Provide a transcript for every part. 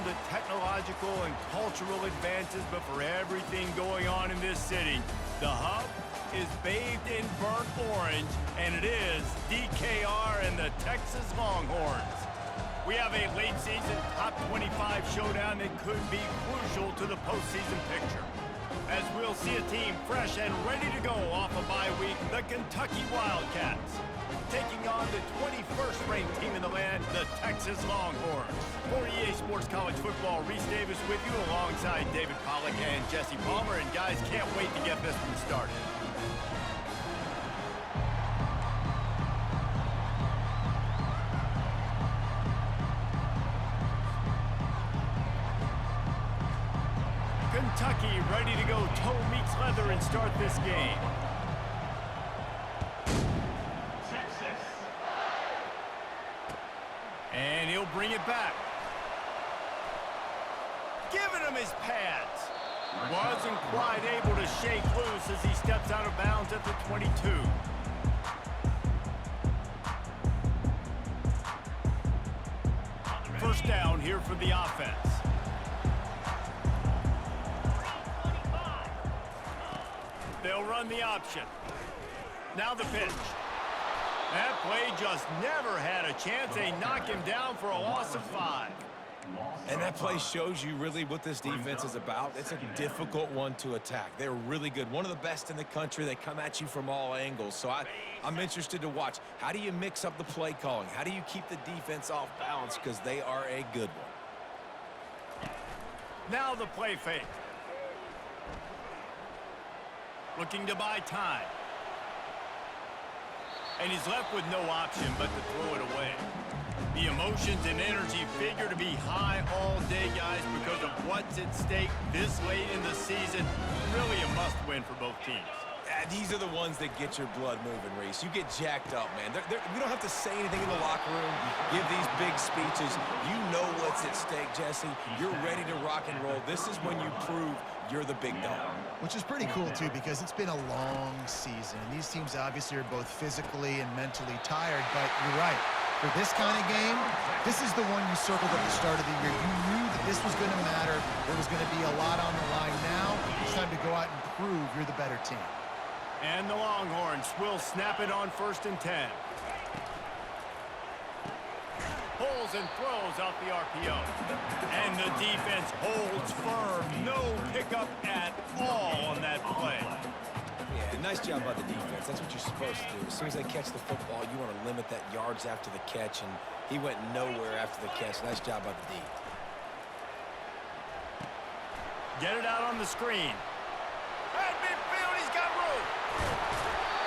the technological and cultural advances, but for everything going on in this city, the hub is bathed in burnt orange, and it is DKR and the Texas Longhorns. We have a late-season top 25 showdown that could be crucial to the postseason picture, as we'll see a team fresh and ready to go off a bye week, the Kentucky Wildcats, taking on the 21st ranked team in the land, the Texas Longhorns. For EA Sports College Football, Reese Davis with you alongside David Pollack and Jesse Palmer. And guys, can't wait to get this one started. Kentucky ready to go toe meets leather and start this game. And he'll bring it back. Giving him his pads. Wasn't quite able to shake loose as he steps out of bounds at the 22. First down here for the offense. They'll run the option. Now the pitch. That play just never had a chance. They knock him down for a loss of 5. And that play shows you really what this defense is about. It's a difficult one to attack. They're really good. One of the best in the country. They come at you from all angles. So I'm interested to watch. How do you mix up the play calling? How do you keep the defense off balance? Because they are a good one. Now the play fake. Looking to buy time. And he's left with no option but to throw it away. The emotions and energy figure to be high all day, guys, because of what's at stake this late in the season. Really a must-win for both teams. These are the ones that get your blood moving, Reese. You get jacked up, man. We don't have to say anything in the locker room, give these big speeches. You know what's at stake, Jesse. You're ready to rock and roll. This is when you prove you're the big dog. Which is pretty cool, too, because it's been a long season. And these teams obviously are both physically and mentally tired, but you're right. For this kind of game, this is the one you circled at the start of the year. You knew that this was going to matter. There was going to be a lot on the line. Now it's time to go out and prove you're the better team. And the Longhorns will snap it on 1st and 10. Pulls and throws out the RPO. And the defense holds firm. No pickup at all on that play. Yeah, nice job by the defense. That's what you're supposed to do. As soon as they catch the football, you want to limit that yards after the catch, and he went nowhere after the catch. Nice job by the D. Get it out on the screen. At midfield, he's got room.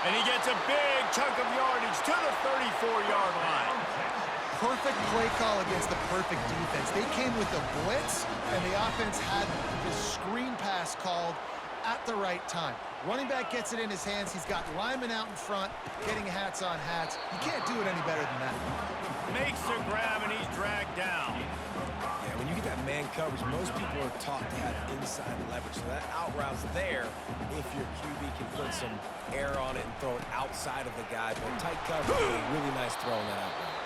And he gets a big chunk of yardage to the 34-yard line. Perfect play call against the perfect defense. They came with a blitz, and the offense had the screen pass called at the right time. Running back gets it in his hands. He's got linemen out in front, getting hats on hats. You can't do it any better than that. Makes the grab, and he's dragged down. Yeah, when you get that man coverage, most people are taught to have inside leverage. So that out route's there if your QB can put some air on it and throw it outside of the guy. But tight coverage, really nice throw on that out route.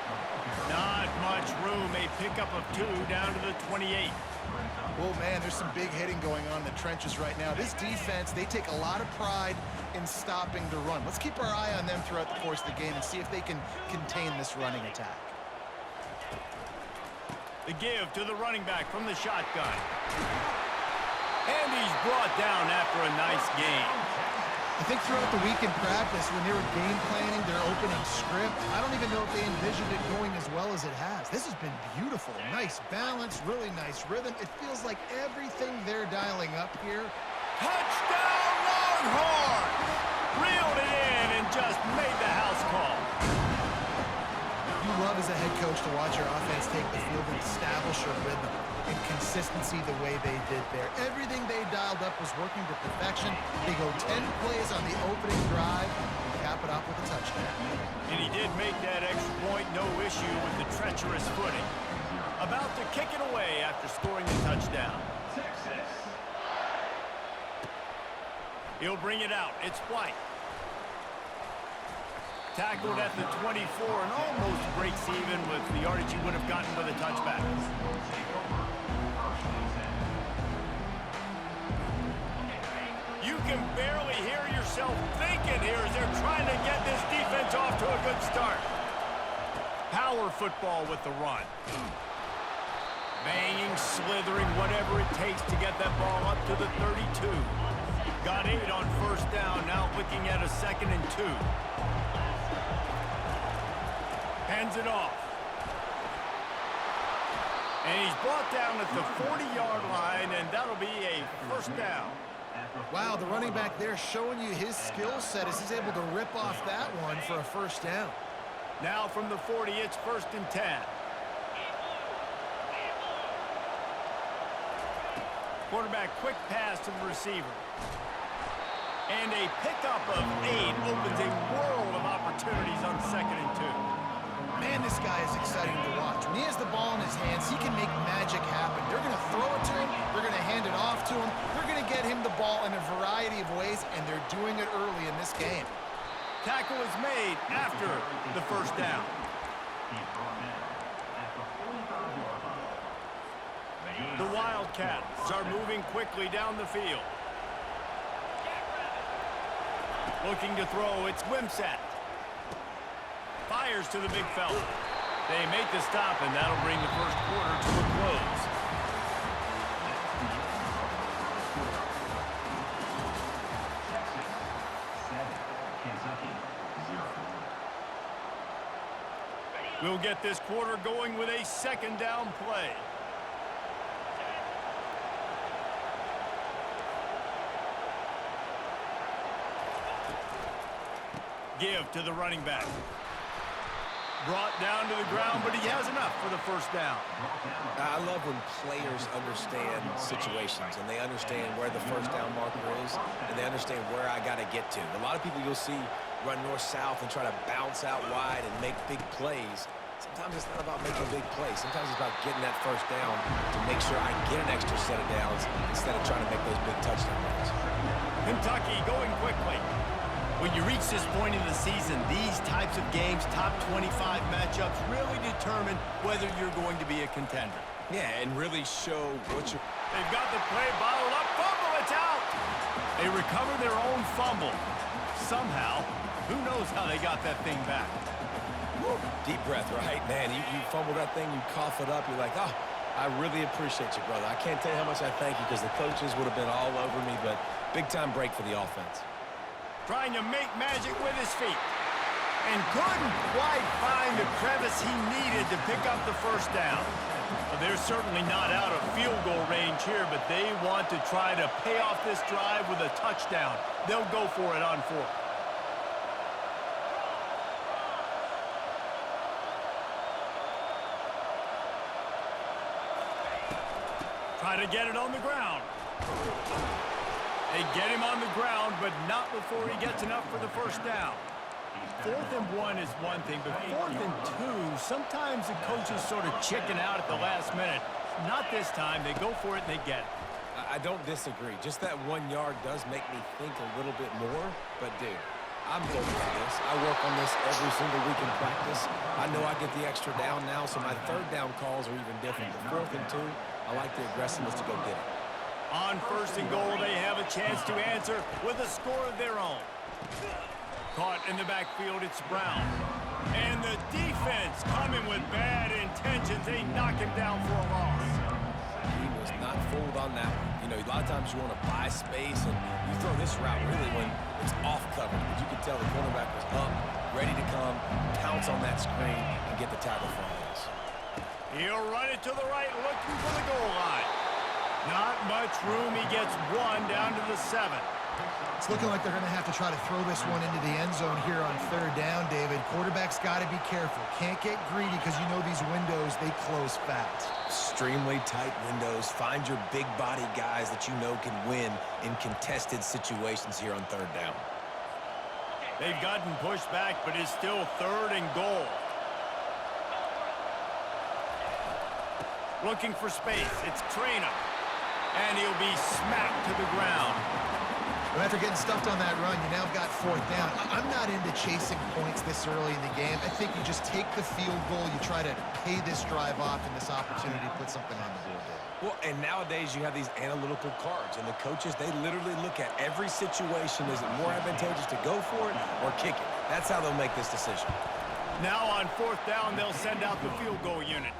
Not much room. A pickup of 2 down to the 28. Oh, man, there's some big hitting going on in the trenches right now. This defense, they take a lot of pride in stopping the run. Let's keep our eye on them throughout the course of the game and see if they can contain this running attack. The give to the running back from the shotgun. And he's brought down after a nice game. I think throughout the week in practice, when they were game planning their opening script, I don't even know if they envisioned it going as well as it has. This has been beautiful. Nice balance, really nice rhythm. It feels like everything they're dialing up here. Touchdown Longhorns! Reeled it in and just made the house call. You love as a head coach to watch your offense take the field and establish a rhythm and consistency the way they did there. Everything they dialed up was working to perfection. They go 10 plays on the opening drive and cap it off with a touchdown. And he did make that extra point, no issue with the treacherous footing. About to kick it away after scoring the touchdown. He'll bring it out. It's White. Tackled at the 24 and almost breaks even with the yardage he would have gotten with a touchback. here as they're trying to get this defense off to a good start. Power football with the run. Banging, slithering, whatever it takes to get that ball up to the 32. Got 8 on first down, now looking at a 2nd and 2. Hands it off. And he's brought down at the 40-yard line, and that'll be a first down. Wow, the running back there showing you his skill set as he's able to rip off that one for a first down. Now from the 40, it's 1st and 10. Quarterback quick pass to the receiver. And a pickup of 8 opens a world of opportunities on 2nd and 2. Man, this guy is exciting to watch. When he has the ball in his hands, he can make magic happen. They're going to throw it to him. They're going to hand it off to him. They're going to get him the ball in a variety of ways, and they're doing it early in this game. Tackle is made after the first down. The Wildcats are moving quickly down the field. Looking to throw, it's Wimsatt. Fires to the big fella. They make the stop, and that'll bring the first quarter to a close. We'll get this quarter going with a 2nd down play. Give to the running back. Brought down to the ground, but he has enough for the first down. I love when players understand situations and they understand where the first down marker is and they understand where I got to get to. A lot of people you'll see run north-south and try to bounce out wide and make big plays. Sometimes it's not about making big plays. Sometimes it's about getting that first down to make sure I get an extra set of downs instead of trying to make those big touchdown runs. Kentucky going quickly. When you reach this point in the season, these types of games, top 25 matchups, really determine whether you're going to be a contender. Yeah, and really show what you're... They've got the play bottled up. Fumble, it's out! They recover their own fumble. Somehow, who knows how they got that thing back. Woo. Deep breath, right? Man, you fumble that thing, you cough it up, you're like, oh, I really appreciate you, brother. I can't tell you how much I thank you because the coaches would have been all over me, but big-time break for the offense. Trying to make magic with his feet. And couldn't quite find the crevice he needed to pick up the first down. Well, they're certainly not out of field goal range here, but they want to try to pay off this drive with a touchdown. They'll go for it on 4th. Try to get it on the ground. They get him on the ground, but not before he gets enough for the first down. 4th and 1 is one thing, but 4th and 2, sometimes the coaches sort of chicken out at the last minute. Not this time. They go for it and they get it. I don't disagree. Just that 1 yard does make me think a little bit more. But, dude, I'm going for this. I work on this every single week in practice. I know I get the extra down now, so my 3rd down calls are even different. The 4th and 2, I like the aggressiveness to go get it. On 1st and goal, they have a chance to answer with a score of their own. Caught in the backfield, it's Brown. And the defense coming with bad intentions. They knock him down for a loss. He was not fooled on that one. You know, a lot of times you want to buy space, and you throw this route really when it's off cover. But you can tell the cornerback was up, ready to come, pounce on that screen, and get the tackle for us. He'll run it to the right, looking for the goal line. Not much room. He gets 1 down to the 7. It's looking like they're going to have to try to throw this one into the end zone here on 3rd down, David. Quarterback's got to be careful. Can't get greedy because you know these windows, they close fast. Extremely tight windows. Find your big body guys that you know can win in contested situations here on 3rd down. They've gotten pushed back, but it's still 3rd and goal. Looking for space. It's Traynor. And he'll be smacked to the ground. But after getting stuffed on that run, you now got 4th down. I'm not into chasing points this early in the game. I think you just take the field goal. You try to pay this drive off and this opportunity to put something on the board there. Well, and nowadays you have these analytical cards, and the coaches, they literally look at every situation. Is it more advantageous to go for it or kick it? That's how they'll make this decision. Now on 4th down, they'll send out the field goal unit.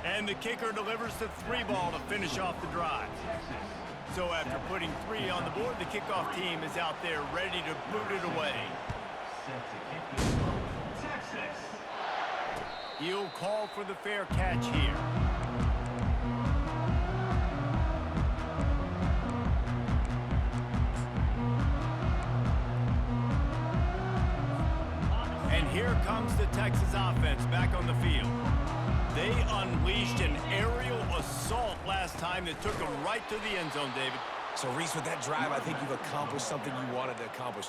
And the kicker delivers the 3 ball to finish off the drive. So after putting 3 on the board, the kickoff team is out there ready to boot it away. He'll call for the fair catch here. And here comes the Texas offense back on the field. They unleashed an aerial assault last time that took them right to the end zone, David. So, Reese, with that drive, I think you've accomplished something you wanted to accomplish.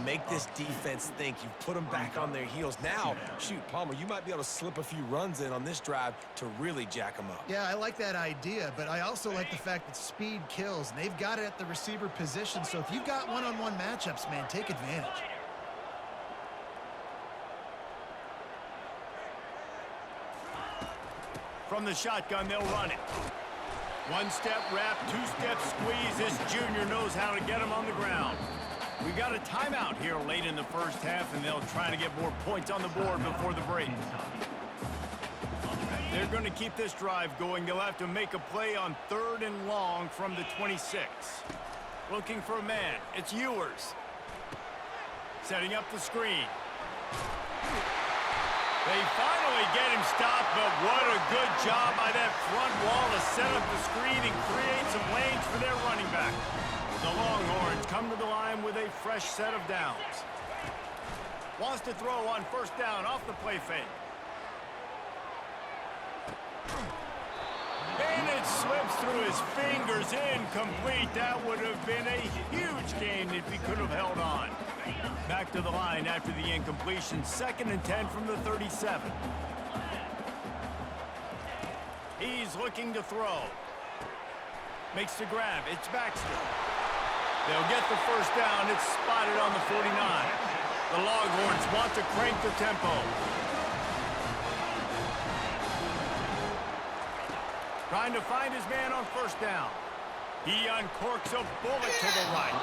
Make this defense think. You've put them back on their heels. Now, shoot, Palmer, you might be able to slip a few runs in on this drive to really jack them up. Yeah, I like that idea, but I also like the fact that speed kills, and they've got it at the receiver position. So if you've got one-on-one matchups, man, take advantage. From the shotgun, they'll run it. 1-step wrap, 2-step squeeze. This junior knows how to get him on the ground. We got a timeout here late in the first half, and they'll try to get more points on the board before the break. They're going to keep this drive going. They'll have to make a play on 3rd and long from the 26. Looking for a man. It's Ewers. Setting up the screen. They finally get him stopped, but what a good job by that front wall to set up the screen and create some lanes for their running back. The Longhorns come to the line with a fresh set of downs. Wants to throw on 1st down off the play fake. And it slips through his fingers, incomplete. That would have been a huge gain if he could have held on. Back to the line after the incompletion. 2nd and 10 from the 37. He's looking to throw. Makes the grab. It's Baxter. They'll get the 1st down. It's spotted on the 49. The Longhorns want to crank the tempo. Trying to find his man on 1st down. He uncorks a bullet to the right.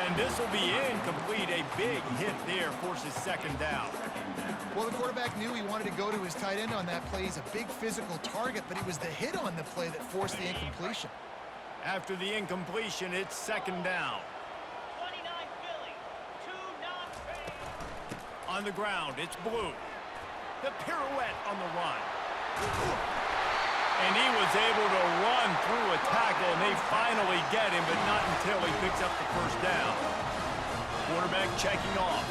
And this will be incomplete. A big hit there forces 2nd down. Well, the quarterback knew he wanted to go to his tight end on that play. He's a big physical target, but it was the hit on the play that forced the incompletion. After the incompletion, it's 2nd down. 29 Philly, 2 non-phase. On the ground, it's Blue. The pirouette on the run. And he was able to run through a tackle, and they finally get him, but not until he picks up the 1st down. Quarterback checking off.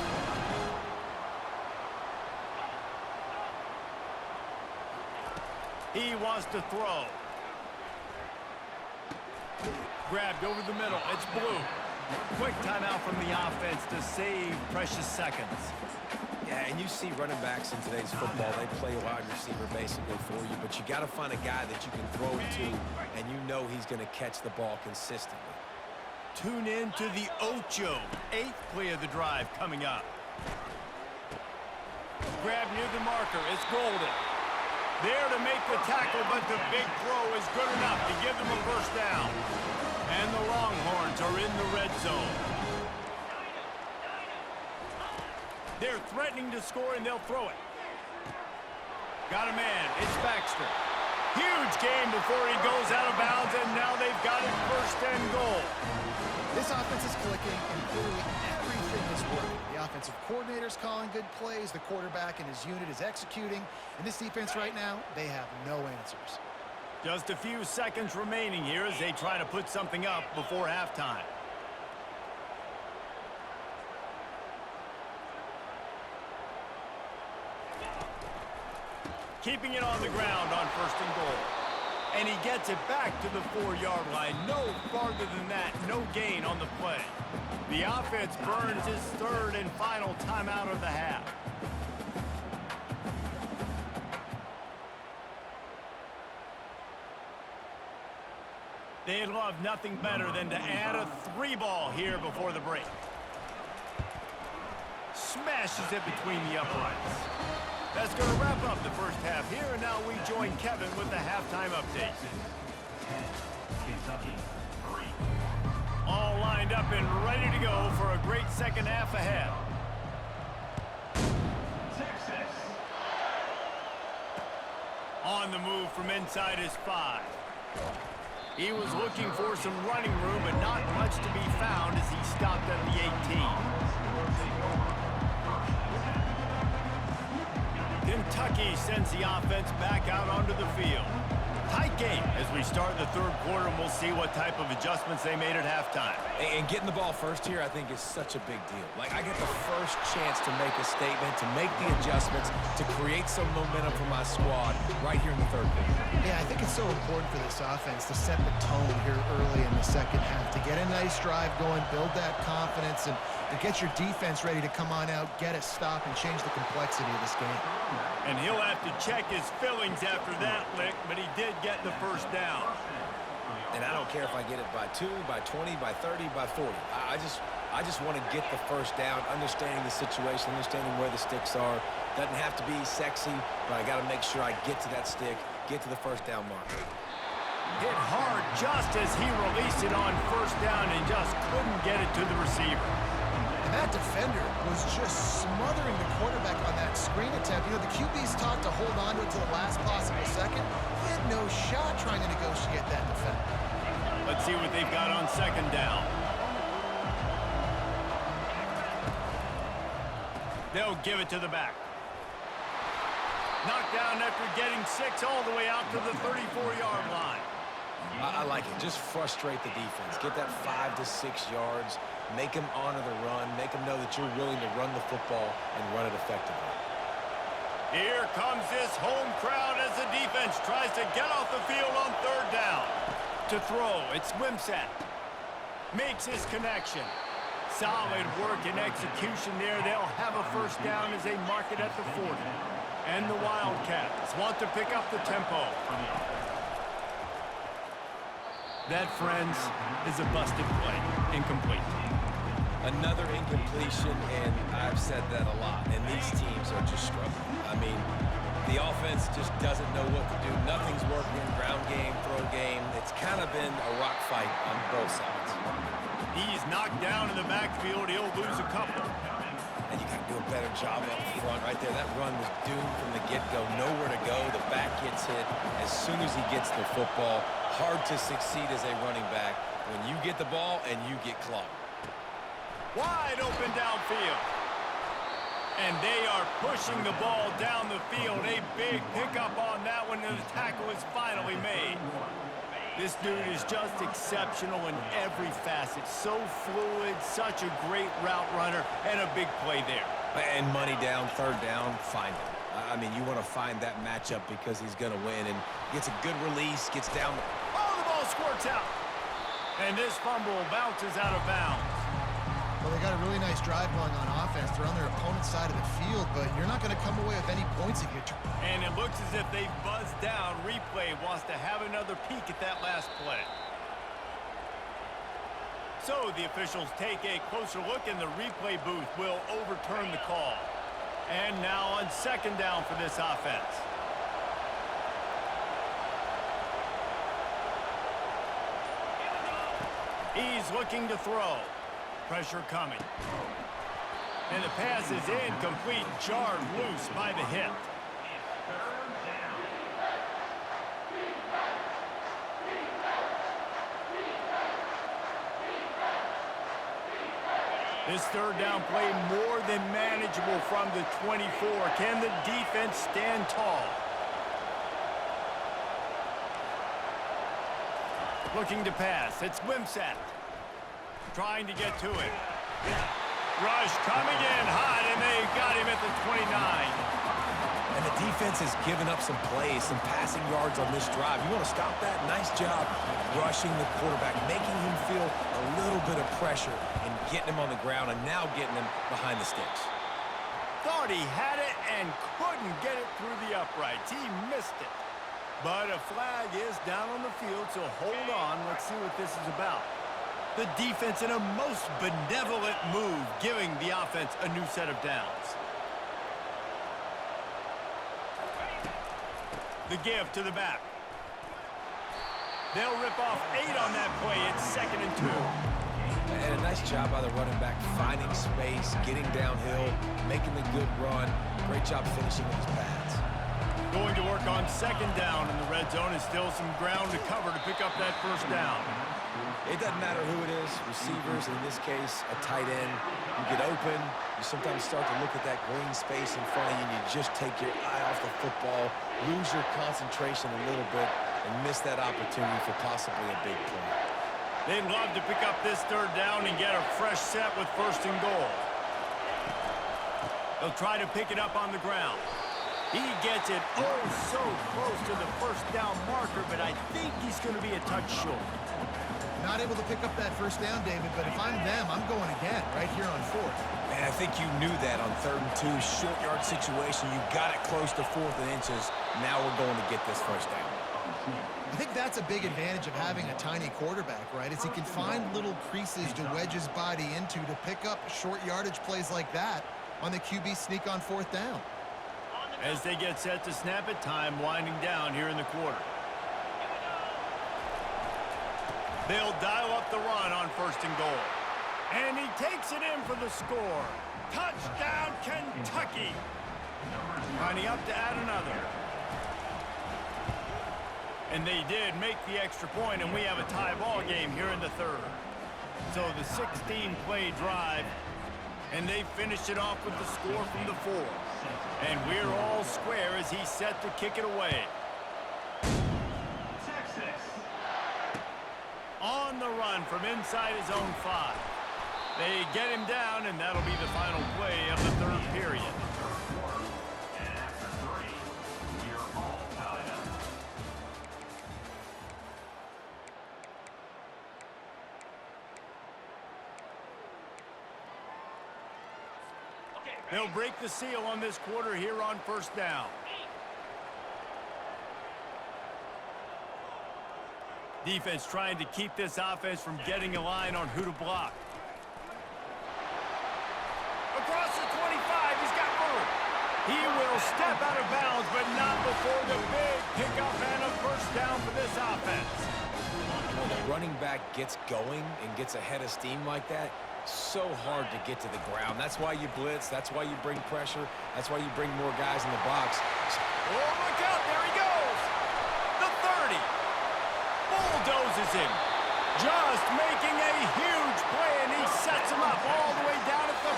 He wants to throw. Grabbed over the middle. It's Blue. Quick timeout from the offense to save precious seconds. Yeah, and you see running backs in today's football, they play a wide receiver basically for you, but you got to find a guy that you can throw to, and you know he's going to catch the ball consistently. Tune in to the Ocho, 8th play of the drive coming up. Grab near the marker, it's Golden. There to make the tackle, but the big throw is good enough to give them a 1st down. And the Longhorns are in the red zone. They're threatening to score, and they'll throw it. Got a man. It's Baxter. Huge gain before he goes out of bounds, and now they've got it 1st and goal. This offense is clicking, and clearly everything is working. The offensive coordinator's calling good plays. The quarterback and his unit is executing. And this defense right now, they have no answers. Just a few seconds remaining here as they try to put something up before halftime. Keeping it on the ground on 1st and goal. And he gets it back to the 4-yard line. No farther than that. No gain on the play. The offense burns his 3rd and final timeout of the half. They'd love nothing better than to add a 3-ball here before the break. Smashes it between the uprights. That's going to wrap up the first half here, and now we join Kevin with the halftime update. All lined up and ready to go for a great second half ahead. On the move from inside his 5. He was looking for some running room, but not much to be found as he stopped at the 18. Kentucky sends the offense back out onto the field. Tight game as we start the third quarter, and we'll see what type of adjustments they made at halftime. And getting the ball first here, I think, is such a big deal. Like, I get the first chance to make a statement, to make the adjustments, to create some momentum for my squad right here in the third quarter. Yeah, I think it's so important for this offense to set the tone here early in the second half, to get a nice drive going, build that confidence, and get your defense ready to come on out, get a stop, and change the complexity of this game. And he'll have to check his fillings after that lick, but he did get the first down. And I don't care if I get it by 2, by 20, by 30, by 40. I just want to get the first down, understanding the situation, understanding where the sticks are. Doesn't have to be sexy, but I got to make sure I get to that stick, get to the first down mark. Hit hard just as he released it on first down and just couldn't get it to the receiver. And that defender was just smothering the quarterback on that screen attempt. You know, the QB's taught to hold on to it to the last possible second. He had no shot trying to negotiate that defender. Let's see what they've got on second down. They'll give it to the back. Knocked down after getting 6 all the way out to the 34-yard line. I like it. Just frustrate the defense. Get that 5 to 6 yards. Make them honor the run. Make them know that you're willing to run the football and run it effectively. Here comes this home crowd as the defense tries to get off the field on third down. To throw, it's Wimsatt. Makes his connection. Solid work and execution there. They'll have a first down as they mark it at the 40. And the Wildcats want to pick up the tempo. That, friends, is a busted play. Incomplete. Another incompletion, and I've said that a lot, and these teams are just struggling. I mean, the offense just doesn't know what to do. Nothing's working. Ground game, throw game. It's kind of been a rock fight on both sides. He's knocked down in the backfield. He'll lose a couple. And you got to do a better job up front right there. That run was doomed from the get-go. Nowhere to go. The back gets hit as soon as he gets the football. Hard to succeed as a running back when you get the ball and you get clogged. Wide open downfield. And they are pushing the ball down the field. A big pickup on that one, and the tackle is finally made. This dude is just exceptional in every facet. So fluid, such a great route runner, and a big play there. And money down, third down, find him. I mean, you want to find that matchup because he's going to win, and gets a good release, gets down. Oh, the ball squirts out. And this fumble bounces out of bounds. Well, they got a really nice drive going on offense. They're on their opponent's side of the field, but you're not going to come away with any points if you try. And it looks as if they've buzzed down. Replay wants to have another peek at that last play. So the officials take a closer look, and the replay booth will overturn the call. And now on second down for this offense. He's looking to throw. Pressure coming. And the pass is incomplete, jarred loose by the hit. This third down play more than manageable from the 24. Can the defense stand tall? Looking to pass. It's Wimsatt. Trying to get to it. Rush coming in hot, and they got him at the 29. And the defense has given up some plays, some passing yards on this drive. You want to stop that? Nice job rushing the quarterback, making him feel a little bit of pressure and getting him on the ground, and now getting him behind the sticks. Thought he had it and couldn't get it through the uprights. He missed it. But a flag is down on the field, so hold on. Let's see what this is about. The defense in a most benevolent move, giving the offense a new set of downs. The give to the back. They'll rip off 8 on that play. It's 2nd and 2. And a nice job by the running back, finding space, getting downhill, making the good run. Great job finishing with his pads. Going to work on 2nd down in the red zone, and still some ground to cover to pick up that 1st down. It doesn't matter who it is, receivers, in this case, a tight end. You get open, you sometimes start to look at that green space in front of you, and you just take your eye off the football, lose your concentration a little bit, and miss that opportunity for possibly a big play. They'd love to pick up this 3rd down and get a fresh set with 1st and goal. They'll try to pick it up on the ground. He gets it oh so close to the 1st down marker, but I think he's going to be a touch short. Not able to pick up that 1st down, David, but if I'm them, I'm going again right here on 4th. Man, I think you knew that on 3rd and 2, short yard situation. You got it close to 4th and inches. Now we're going to get this 1st down. I think that's a big advantage of having a tiny quarterback, right? Is he can find little creases to wedge his body into to pick up short yardage plays like that on the QB sneak on 4th down. As they get set to snap it, time winding down here in the quarter. They'll dial up the run on 1st and goal. And he takes it in for the score. Touchdown, Kentucky. Lining up to add another. And they did make the extra point, and we have a tie ball game here in the 3rd. So the 16-play drive, and they finish it off with the score from the 4. And we're all square as he's set to kick it away. On the run from inside his own 5. They get him down, and that'll be the final play of the 3rd period. They'll break the seal on this quarter here on 1st down. Defense trying to keep this offense from getting a line on who to block. Across the 25, he's got room. He will step out of bounds, but not before the big pickup and a 1st down for this offense. When the running back gets going and gets ahead of steam like that, so hard to get to the ground. That's why you blitz. That's why you bring pressure. That's why you bring more guys in the box. Oh, look out. There he goes. The 30. Bulldozes him. Just making a huge play, and he sets him up all the way down at the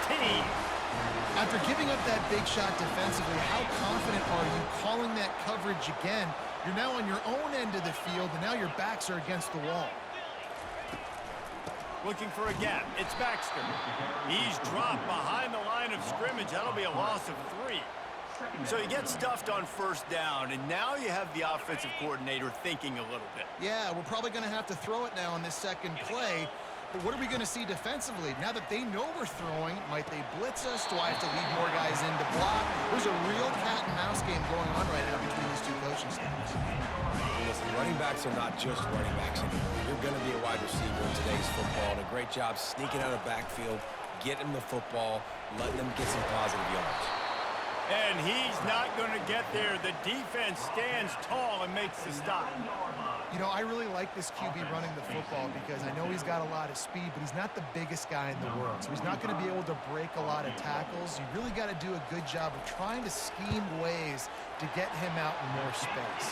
14. After giving up that big shot defensively, how confident are you calling that coverage again? You're now on your own end of the field, and now your backs are against the wall. Looking for a gap. It's Baxter. He's dropped behind the line of scrimmage. That'll be a loss of 3. So you get stuffed on 1st down, and now you have the offensive coordinator thinking a little bit. Yeah, we're probably going to have to throw it now on this 2nd play. But what are we going to see defensively? Now that they know we're throwing, might they blitz us? Do I have to lead more guys in to block? There's a real cat-and-mouse game going on right now between these 2 coaching staffs. Listen, running backs are not just running backs anymore. You're going to be a wide receiver in today's football, and a great job sneaking out of backfield, getting the football, letting them get some positive yards. And he's not going to get there. The defense stands tall and makes the stop. You know, I really like this QB running the football because I know he's got a lot of speed, but he's not the biggest guy in the world. So he's not going to be able to break a lot of tackles. You really got to do a good job of trying to scheme ways to get him out in more space.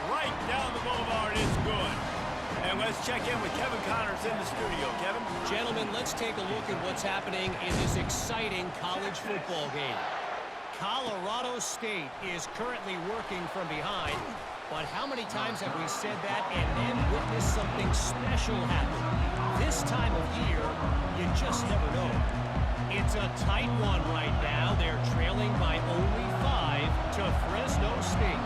Right down the boulevard is good. And let's check in with Kevin Connors in the studio. Kevin? Gentlemen, let's take a look at what's happening in this exciting college football game. Colorado State is currently working from behind, but how many times have we said that and then witnessed something special happen? This time of year, you just never know. It's a tight one right now. They're trailing by only 5 to Fresno State.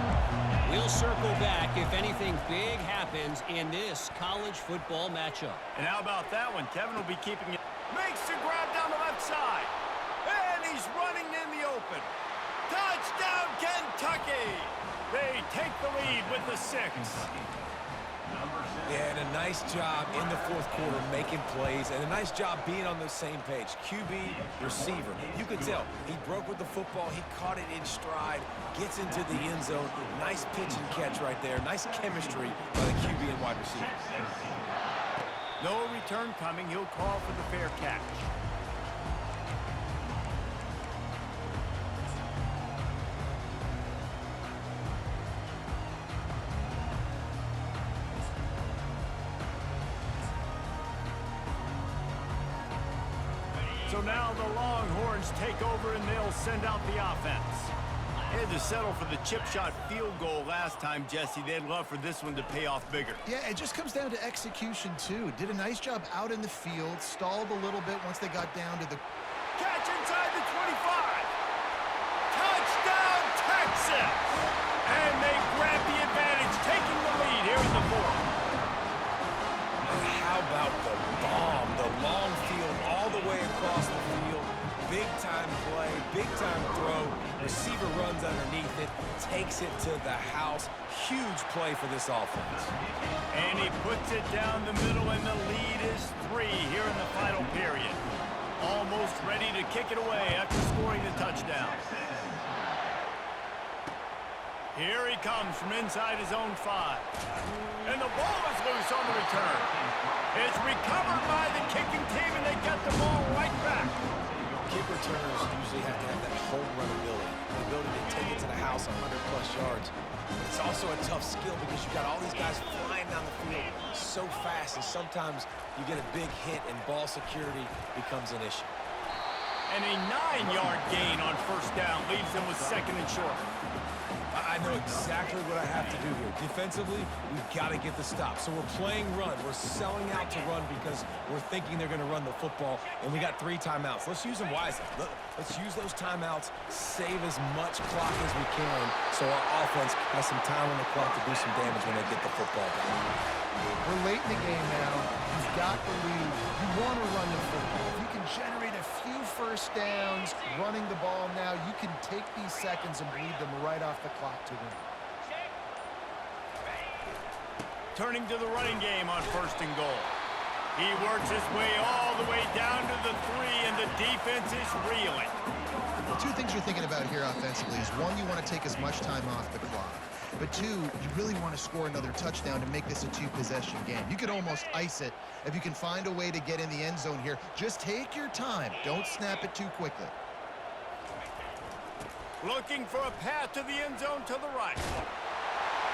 We'll circle back if anything big happens in this college football matchup. And how about that one? Kevin will be keeping it. Makes the grab down the left side. And he's running in the open. Touchdown, Kentucky! They take the lead with the 6. Yeah, and a nice job in the fourth quarter making plays, and a nice job being on the same page. QB, receiver. You could tell he broke with the football. He caught it in stride, gets into the end zone. Nice pitch and catch right there. Nice chemistry by the QB and wide receiver. No return coming. He'll call for the fair catch. So now the Longhorns take over and they'll send out the offense. They had to settle for the chip shot field goal last time, Jesse. They'd love for this one to pay off bigger. Yeah, it just comes down to execution, too. Did a nice job out in the field, stalled a little bit once they got down to the... Catch inside the 25. Touchdown, Texas! And they grab the advantage, taking the lead here in the fourth. And how about the bomb? The long field all the way across the field. Big-time play, big-time throw. Receiver runs underneath it, takes it to the house. Huge play for this offense. And he puts it down the middle, and the lead is 3 here in the final period. Almost ready to kick it away after scoring the touchdown. Here he comes from inside his own 5. And the ball is loose on the return. It's recovered by the kicking team, and they get the ball right back. Kick returners usually have to have that home run ability, the ability to take it to the house 100-plus yards. It's also a tough skill because you've got all these guys flying down the field so fast, and sometimes you get a big hit and ball security becomes an issue. And a 9-yard gain on first down leaves them with 2nd and short. I know exactly what I have to do here. Defensively, we've got to get the stop. So we're playing run. We're selling out to run because we're thinking they're going to run the football, and we got 3 timeouts. Let's use them wisely. Let's use those timeouts, save as much clock as we can so our offense has some time on the clock to do some damage when they get the football back. We're late in the game now. You've got the lead. You want to run the football. If you can generate a few first downs running the ball now, you can take these seconds and bleed them right off the clock to win. Turning to the running game on 1st and goal. He works his way all the way down to the 3, and the defense is reeling. The 2 things you're thinking about here offensively is, 1, you want to take as much time off the clock. But 2, you really want to score another touchdown to make this a 2-possession game. You could almost ice it if you can find a way to get in the end zone here. Just take your time. Don't snap it too quickly. Looking for a path to the end zone to the right.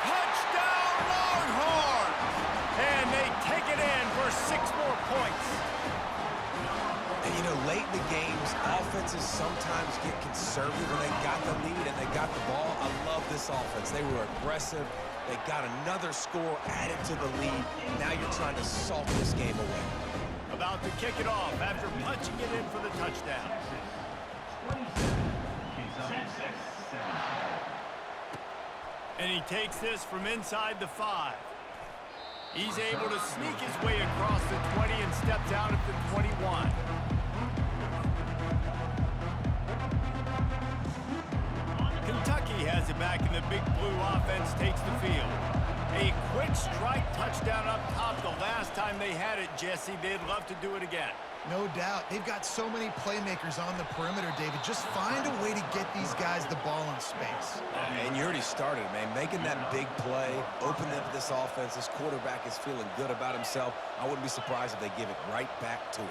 Touchdown, Longhorns! And they take it in for 6 more points. And, you know, late in the games, offenses sometimes get conservative when they got the lead and they got the ball. I love this offense. They were aggressive. They got another score added to the lead. Now you're trying to salt this game away. About to kick it off after punching it in for the touchdown. And he takes this from inside the 5. He's able to sneak his way across the 20 and steps out at the 21. Kentucky has it back, and the Big Blue offense takes the field. A quick strike touchdown up top the last time they had it, Jesse. They'd love to do it again. No doubt. They've got so many playmakers on the perimeter, David. Just find a way to get these guys the ball in space. And you already started, man. Making that big play, opening up this offense. This quarterback is feeling good about himself. I wouldn't be surprised if they give it right back to him.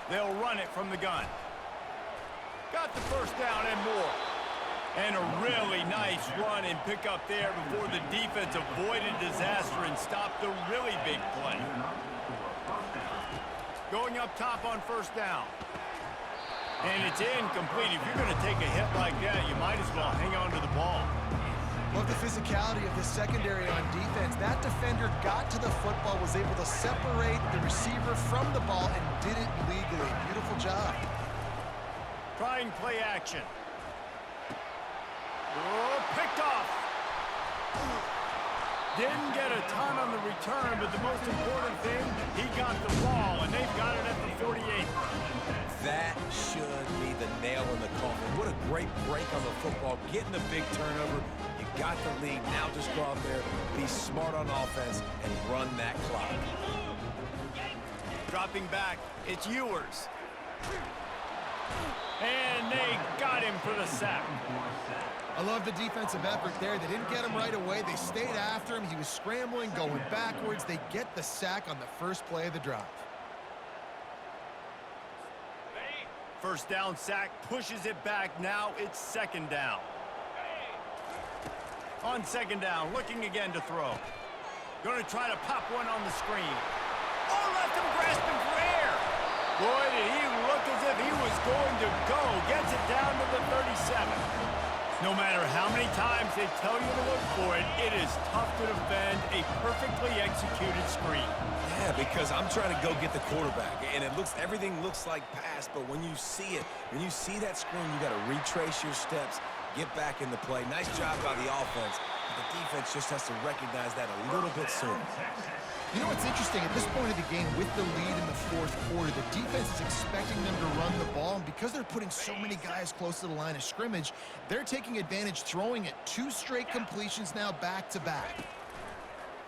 They'll run it from the gun. Got the first down and more. And a really nice run and pick up there before the defense avoided disaster and stopped the really big play. Going up top on first down. And it's incomplete. If you're going to take a hit like that, you might as well hang on to the ball. Love the physicality of the secondary on defense. That defender got to the football, was able to separate the receiver from the ball, and did it legally. Beautiful job. Trying play action. Oh, picked off. Didn't get a ton on the return, but the most important thing, he got the ball, and they've got it at the 48. That should be the nail in the coffin. What a great break on the football. Getting the big turnover. You got the lead. Now just go out there, be smart on offense, and run that clock. Dropping back, it's Ewers. And they got him for the sack. I love the defensive effort there. They didn't get him right away. They stayed after him. He was scrambling, going backwards. They get the sack on the first play of the drive. First down sack, pushes it back. Now it's second down. On second down, looking again to throw. Going to try to pop one on the screen. Oh, left him grasping for air. Boy, did he look as if he was going to go. Gets it down to the 37. No matter how many times they tell you to look for it, it is tough to defend a perfectly executed screen. Yeah, because I'm trying to go get the quarterback, and everything looks like pass, but when you see it, when you see that screen, you got to retrace your steps, get back in the play. Nice job by the offense, but the defense just has to recognize that a little bit sooner. You know what's interesting? At this point of the game, with the lead in the fourth quarter, the defense is expecting them to run the ball, and because they're putting so many guys close to the line of scrimmage, they're taking advantage, throwing it 2 straight completions now back-to-back.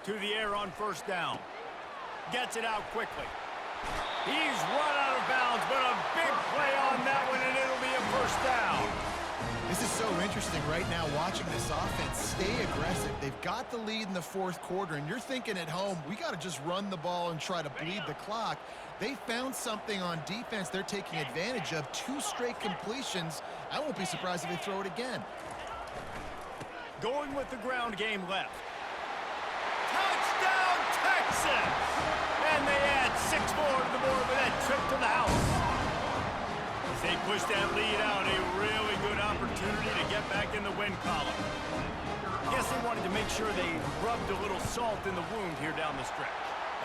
To the air on first down. Gets it out quickly. He's run out of bounds, but a big play on that one, and it'll be a first down. This is so interesting right now, watching this offense stay aggressive. They've got the lead in the fourth quarter, and you're thinking at home, we got to just run the ball and try to bleed the clock. They found something on defense they're taking advantage of. 2 straight completions. I won't be surprised if they throw it again. Going with the ground game left. Touchdown, Texas! And they add 6 more to the board with that trip to the house. As they push that lead out, a really good opportunity to get back in the win column. Guess they wanted to make sure they rubbed a little salt in the wound here down the stretch.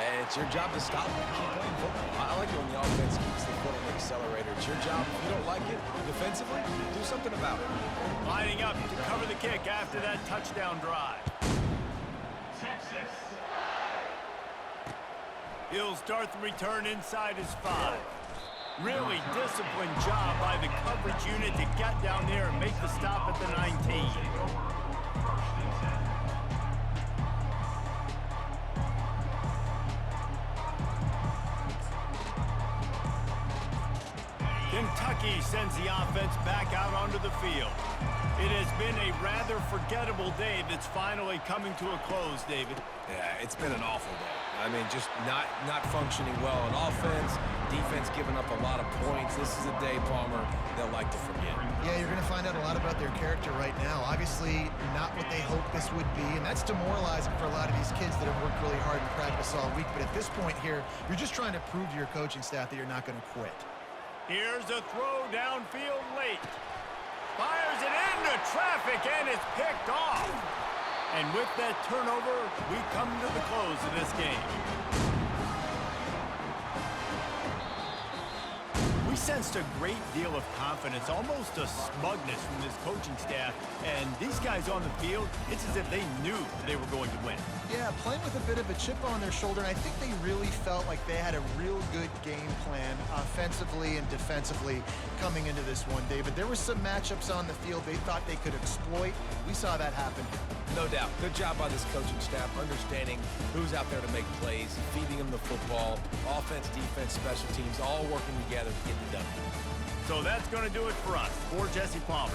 And it's your job to stop them. Keep playing football. I like it when the offense keeps the foot on the accelerator. It's your job. If you don't like it defensively, do something about it. Lining up to cover the kick after that touchdown drive. He'll start the return inside his 5. Really disciplined job by the coverage unit to get down there and make the stop at the 19. Kentucky sends the offense back out onto the field. It has been a rather forgettable day that's finally coming to a close, David. Yeah, it's been an awful day. I mean, just not functioning well on offense, defense giving up a lot of points. This is a day, Palmer, they'll like to forget. Yeah, you're going to find out a lot about their character right now. Obviously, not what they hoped this would be, and that's demoralizing for a lot of these kids that have worked really hard in practice all week. But at this point here, you're just trying to prove to your coaching staff that you're not going to quit. Here's a throw downfield late. Fires it into traffic, and it's picked off. And with that turnover, we come to the close of this game. We sensed a great deal of confidence, almost a smugness from this coaching staff. And these guys on the field, it's as if they knew they were going to win. Yeah, playing with a bit of a chip on their shoulder, and I think they really felt like they had a real good game plan offensively and defensively coming into this one, David. There were some matchups on the field they thought they could exploit. We saw that happen. No doubt. Good job by this coaching staff, understanding who's out there to make plays, feeding them the football, offense, defense, special teams, all working together to get the W. So that's going to do it for us. For Jesse Palmer.